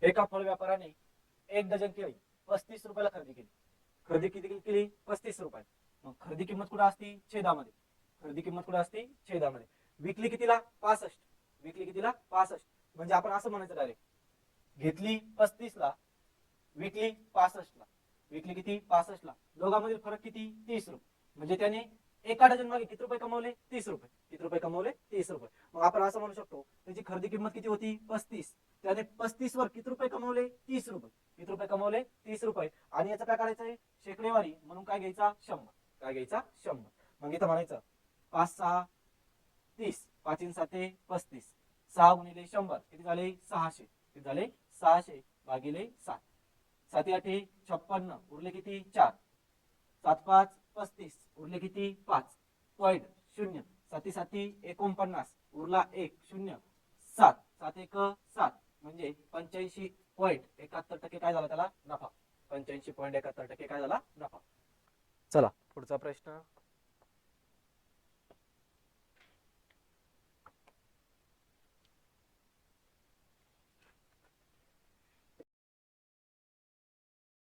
एका फळ व्यापाऱ्याने 1 डझन केळी 35 रुपयाला खरेदी केली. खरेदी किती केली? 35 रुपये. मग खरेदी किंमत कुठे असती? छेदामध्ये. खरेदी किंमत कुठे असती? छेदामध्ये. विकली कितीला? 65. विकली कितीला? 65. म्हणजे आपण असं म्हणायचं डायरेक्ट, घेतली 35 ला, विकली 65 ला. विकली किती? 65 ला. दोघांमधील फरक किती? 30 रुपये. म्हणजे त्याने एका डझन मागे किती रुपये कमवले? 30 रुपये. किती रुपये कमवले? 30 रुपये. मग आपण असं म्हणू शकतो, त्याची खरेदी किंमत किती होती? 35. त्याने 35 वर किती रुपये कमवले? 30 रुपये. किती रुपये कमवले? 30 रुपये. आणि याचं काय करायचंय? शेकडेवारी म्हणून काय घ्यायचा? 100. काय घ्यायचा? 100. मग इथं म्हणायचं 5 6 30, 5 7 35, 6 गुणिले 100 किती झाले? 600. किती झाले? 600 भागिले 7. 7 8 56 उरले किती? 4. 7 5 35 उरले किती? 5. पॉईंट 0. 7 7 49 उरला 1 0. 7 7 1 7 म्हणजे 85.71% काय झाला त्याला? नफा. 85.71% काय झाला? नफा. चला पुढचा प्रश्न.